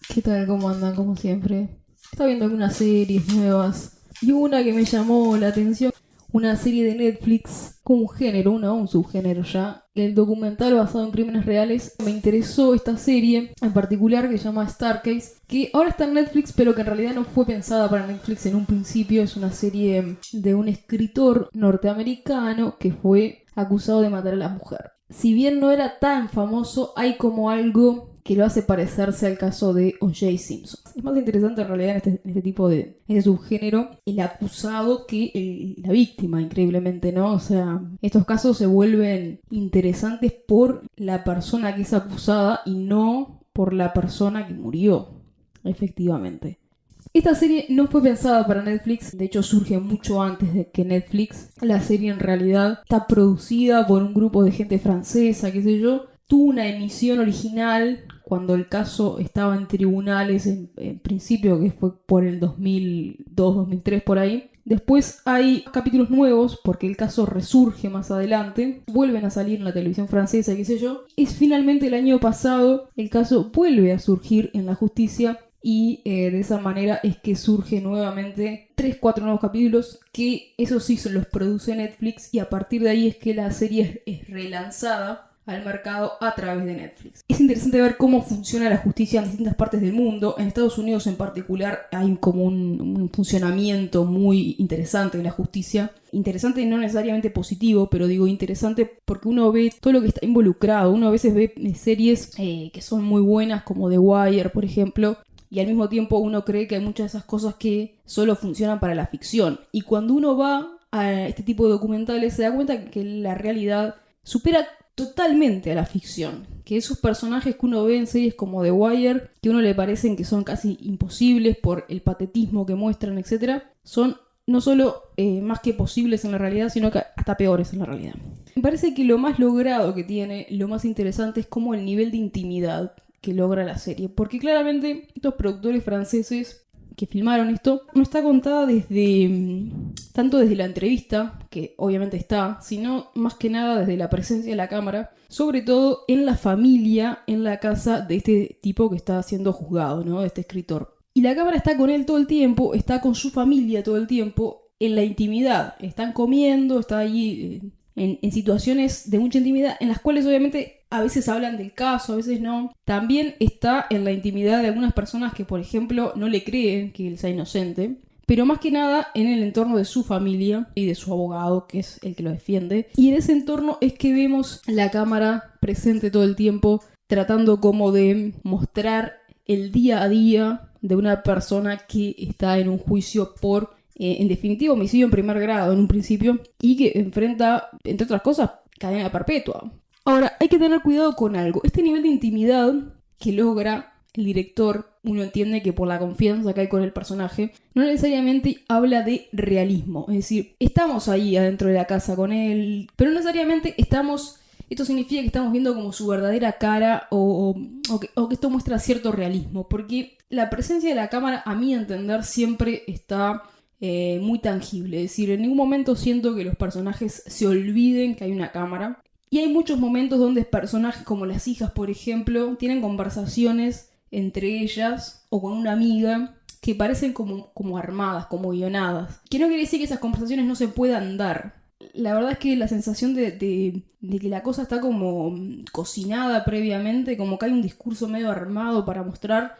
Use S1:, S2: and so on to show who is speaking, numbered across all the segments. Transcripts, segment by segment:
S1: ¿Qué tal? ¿Cómo andan? Como siempre. Estaba viendo algunas series nuevas y una que me llamó la atención, una serie de Netflix con un género, un subgénero ya, el documental basado en crímenes reales. Me interesó esta serie en particular que se llama Starcase, que ahora está en Netflix, pero que en realidad no fue pensada para Netflix en un principio. Es una serie de un escritor norteamericano que fue acusado de matar a la mujer. Si bien no era tan famoso, hay como algo que lo hace parecerse al caso de O.J. Simpson. Es más interesante en realidad en este tipo de este subgénero el acusado que la víctima, increíblemente, ¿no? O sea, estos casos se vuelven interesantes por la persona que es acusada y no por la persona que murió, efectivamente. Esta serie no fue pensada para Netflix, de hecho surge mucho antes de que Netflix. La serie en realidad está producida por un grupo de gente francesa, qué sé yo. Tuvo una emisión original cuando el caso estaba en tribunales en principio, que fue por el 2002-2003 por ahí. Después hay capítulos nuevos porque el caso resurge más adelante, vuelven a salir en la televisión francesa, qué sé yo. Es finalmente el año pasado el caso vuelve a surgir en la justicia y de esa manera es que surge nuevamente 3-4 nuevos capítulos que esos sí los produce Netflix y a partir de ahí es que la serie es relanzada al mercado a través de Netflix. Es interesante ver cómo funciona la justicia en distintas partes del mundo. En Estados Unidos en particular hay como un funcionamiento muy interesante de la justicia. Interesante y no necesariamente positivo, pero digo interesante porque uno ve todo lo que está involucrado. Uno a veces ve series que son muy buenas como The Wire, por ejemplo, y al mismo tiempo uno cree que hay muchas de esas cosas que solo funcionan para la ficción. Y cuando uno va a este tipo de documentales se da cuenta que la realidad supera totalmente a la ficción. Que esos personajes que uno ve en series como The Wire, que a uno le parecen que son casi imposibles por el patetismo que muestran, etc., son no solo más que posibles en la realidad, sino que hasta peores en la realidad. Me parece que lo más logrado que tiene, lo más interesante es como el nivel de intimidad que logra la serie. Porque claramente estos productores franceses que filmaron esto no está contada desde tanto desde la entrevista, que obviamente está, sino más que nada desde la presencia de la cámara, sobre todo en la familia, en la casa de este tipo que está siendo juzgado, ¿no? De este escritor. Y la cámara está con él todo el tiempo, está con su familia todo el tiempo, en la intimidad. Están comiendo, está ahí en situaciones de mucha intimidad, en las cuales obviamente a veces hablan del caso, a veces no. También está en la intimidad de algunas personas que, por ejemplo, no le creen que él sea inocente. Pero más que nada en el entorno de su familia y de su abogado, que es el que lo defiende. Y en ese entorno es que vemos la cámara presente todo el tiempo, tratando como de mostrar el día a día de una persona que está en un juicio por, en definitiva, homicidio en primer grado en un principio, y que enfrenta, entre otras cosas, cadena perpetua. Ahora, hay que tener cuidado con algo. Este nivel de intimidad que logra el director, uno entiende que por la confianza que hay con el personaje, no necesariamente habla de realismo. Es decir, estamos ahí adentro de la casa con él, pero no necesariamente estamos... Esto significa que estamos viendo como su verdadera cara o que esto muestra cierto realismo, porque la presencia de la cámara, a mi entender, siempre está muy tangible. Es decir, en ningún momento siento que los personajes se olviden que hay una cámara. Y hay muchos momentos donde personajes como las hijas, por ejemplo, tienen conversaciones entre ellas o con una amiga que parecen como armadas, como guionadas. Que no quiere decir que esas conversaciones no se puedan dar. La verdad es que la sensación de que la cosa está como cocinada previamente, como que hay un discurso medio armado para mostrar,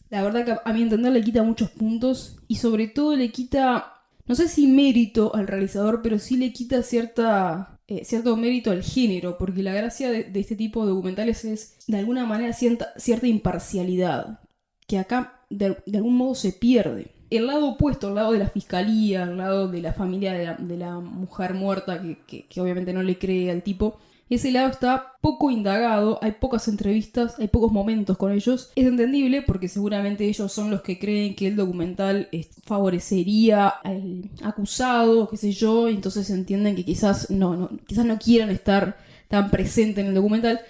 S1: la verdad que a mi entender le quita muchos puntos y sobre todo le quita, no sé si mérito al realizador, pero sí le quita cierto mérito al género, porque la gracia de este tipo de documentales es de alguna manera cierta imparcialidad, que acá de algún modo se pierde. El lado opuesto, el lado de la fiscalía, el lado de la familia de la mujer muerta, que obviamente no le cree al tipo, ese lado está poco indagado, hay pocas entrevistas, hay pocos momentos con ellos. Es entendible porque seguramente ellos son los que creen que el documental favorecería al acusado, qué sé yo, y entonces entienden que quizás no quieran estar tan presentes en el documental.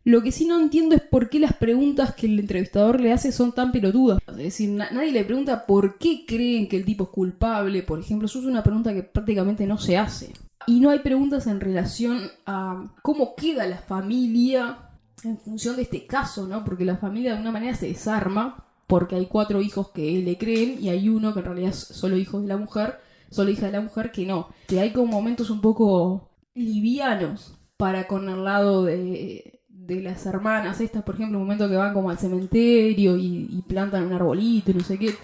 S1: Lo que sí no entiendo es por qué las preguntas que el entrevistador le hace son tan pelotudas. Es decir, nadie le pregunta por qué creen que el tipo es culpable, por ejemplo. Eso es una pregunta que prácticamente no se hace. Y no hay preguntas en relación a cómo queda la familia en función de este caso, ¿no? Porque la familia de alguna manera se desarma porque hay 4 hijos que le creen y hay uno que en realidad es solo hijo de la mujer, solo hija de la mujer que no. Que hay como momentos un poco livianos para con el lado de las hermanas estas, por ejemplo, un momento que van como al cementerio y plantan un arbolito y no sé qué,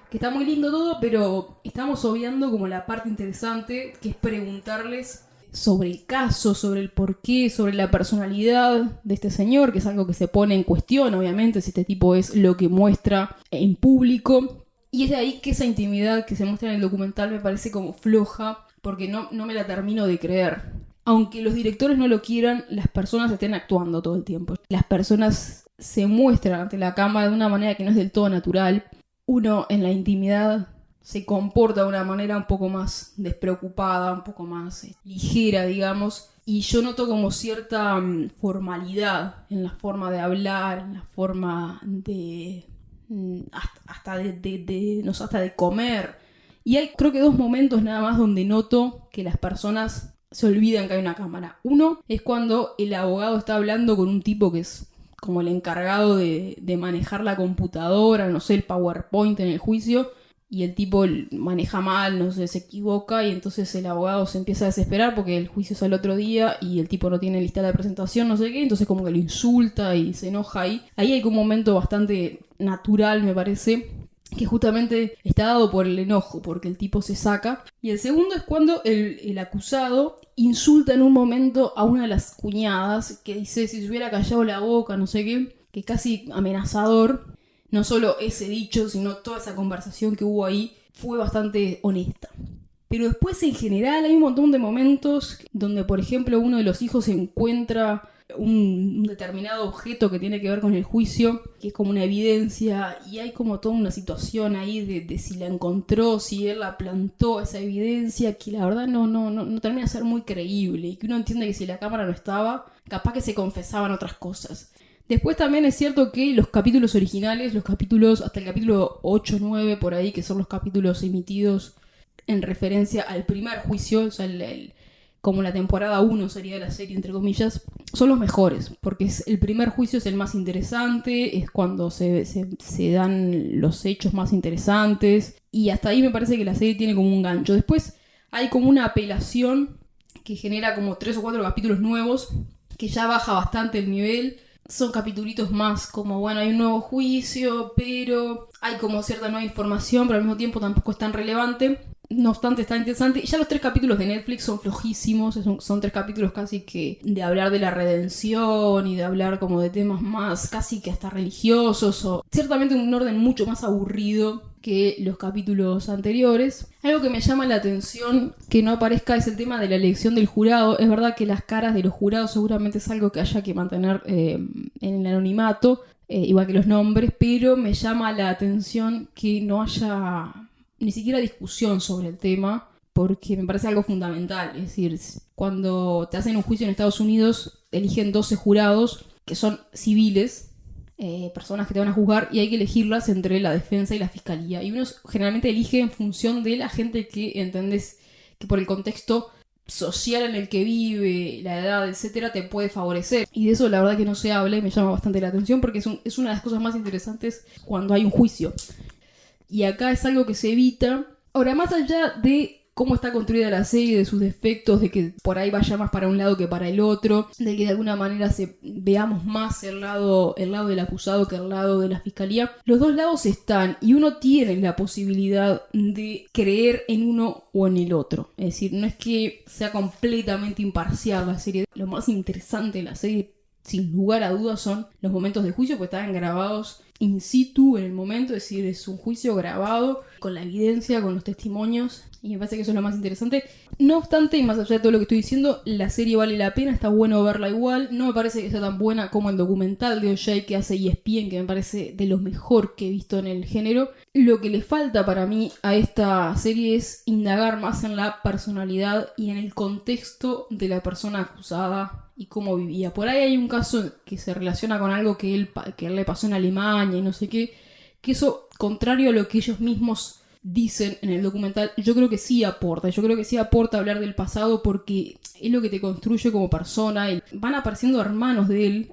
S1: que está muy lindo todo, pero estamos obviando como la parte interesante, que es preguntarles sobre el caso, sobre el porqué, sobre la personalidad de este señor, que es algo que se pone en cuestión, obviamente, si este tipo es lo que muestra en público. Y es de ahí que esa intimidad que se muestra en el documental me parece como floja, porque no me la termino de creer. Aunque los directores no lo quieran, las personas estén actuando todo el tiempo. Las personas se muestran ante la cámara de una manera que no es del todo natural. Uno en la intimidad se comporta de una manera un poco más despreocupada, un poco más ligera, digamos. Y yo noto como cierta formalidad en la forma de hablar, en la forma de... hasta de comer. Y hay creo que 2 momentos nada más donde noto que las personas se olvidan que hay una cámara. Uno es cuando el abogado está hablando con un tipo que es como el encargado de manejar la computadora, no sé, el PowerPoint en el juicio, y el tipo maneja mal, no sé, se equivoca, y entonces el abogado se empieza a desesperar porque el juicio es al otro día y el tipo no tiene lista de presentación, no sé qué, entonces como que lo insulta y se enoja ahí. Ahí hay como un momento bastante natural, me parece, que justamente está dado por el enojo, porque el tipo se saca. Y el segundo es cuando el acusado insulta en un momento a una de las cuñadas, que dice si se hubiera callado la boca, no sé qué, que es casi amenazador. No solo ese dicho, sino toda esa conversación que hubo ahí fue bastante honesta. Pero después en general hay un montón de momentos donde, por ejemplo, uno de los hijos encuentra un determinado objeto que tiene que ver con el juicio, que es como una evidencia, y hay como toda una situación ahí de si la encontró, si él la plantó, esa evidencia, que la verdad no termina de ser muy creíble, y que uno entiende que si la cámara no estaba, capaz que se confesaban otras cosas. Después también es cierto que los capítulos originales, los capítulos hasta el capítulo 8, 9 por ahí, que son los capítulos emitidos en referencia al primer juicio, o sea, como la temporada 1 sería la serie, entre comillas, son los mejores, porque el primer juicio es el más interesante, es cuando se dan los hechos más interesantes, y hasta ahí me parece que la serie tiene como un gancho. Después hay como una apelación que genera como 3 o 4 capítulos nuevos, que ya baja bastante el nivel. Son capitulitos más como, bueno, hay un nuevo juicio, pero hay como cierta nueva información, pero al mismo tiempo tampoco es tan relevante. No obstante, está interesante. Y ya los 3 capítulos de Netflix son flojísimos. Son 3 capítulos casi que de hablar de la redención y de hablar como de temas más casi que hasta religiosos. O ciertamente un orden mucho más aburrido que los capítulos anteriores. Algo que me llama la atención que no aparezca es el tema de la elección del jurado. Es verdad que las caras de los jurados seguramente es algo que haya que mantener en el anonimato, igual que los nombres, pero me llama la atención que no haya ni siquiera discusión sobre el tema, porque me parece algo fundamental. Es decir, cuando te hacen un juicio en Estados Unidos, eligen 12 jurados que son civiles, personas que te van a juzgar, y hay que elegirlas entre la defensa y la fiscalía. Y uno generalmente elige en función de la gente que entendés que por el contexto social en el que vive, la edad, etcétera, te puede favorecer. Y de eso la verdad que no se habla y me llama bastante la atención porque es una de las cosas más interesantes cuando hay un juicio. Y acá es algo que se evita. Ahora, más allá de cómo está construida la serie, de sus defectos, de que por ahí vaya más para un lado que para el otro, de que de alguna manera veamos más el lado del acusado que el lado de la fiscalía, los dos lados están y uno tiene la posibilidad de creer en uno o en el otro. Es decir, no es que sea completamente imparcial la serie. Lo más interesante de la serie, sin lugar a dudas, son los momentos de juicio, porque estaban grabados in situ en el momento, es decir, es un juicio grabado con la evidencia, con los testimonios, y me parece que eso es lo más interesante. No obstante, y más allá de todo lo que estoy diciendo, la serie vale la pena, está bueno verla igual. No me parece que sea tan buena como el documental de O.J. que hace ESPN, que me parece de lo mejor que he visto en el género. Lo que le falta para mí a esta serie es indagar más en la personalidad y en el contexto de la persona acusada y cómo vivía. Por ahí hay un caso que se relaciona con algo que él le pasó en Alemania y no sé qué, que eso, contrario a lo que ellos mismos dicen en el documental, yo creo que sí aporta hablar del pasado porque es lo que te construye como persona. Van apareciendo hermanos de él,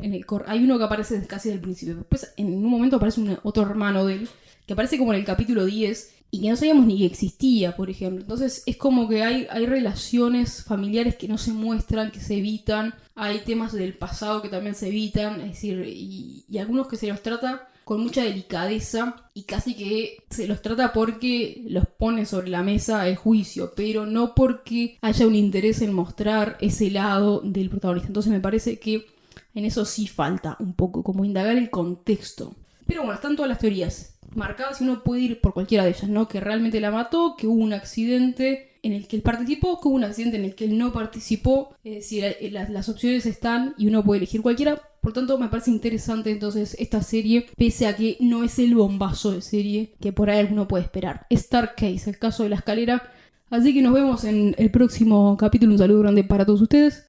S1: hay uno que aparece casi del principio, después en un momento aparece otro hermano de él, que aparece como en el capítulo 10 y que no sabíamos ni que existía, por ejemplo. Entonces es como que hay relaciones familiares que no se muestran, que se evitan, hay temas del pasado que también se evitan, es decir, y algunos que se los trata con mucha delicadeza y casi que se los trata porque los pone sobre la mesa el juicio, pero no porque haya un interés en mostrar ese lado del protagonista. Entonces me parece que en eso sí falta un poco, como indagar el contexto. Pero bueno, están todas las teorías marcadas y uno puede ir por cualquiera de ellas, ¿no? Que realmente la mató, que hubo un accidente en el que él participó, que hubo un accidente en el que él no participó. Es decir, las opciones están y uno puede elegir cualquiera. Por tanto, me parece interesante entonces esta serie, pese a que no es el bombazo de serie que por ahí alguno puede esperar. Star Case, el caso de la escalera. Así que nos vemos en el próximo capítulo. Un saludo grande para todos ustedes.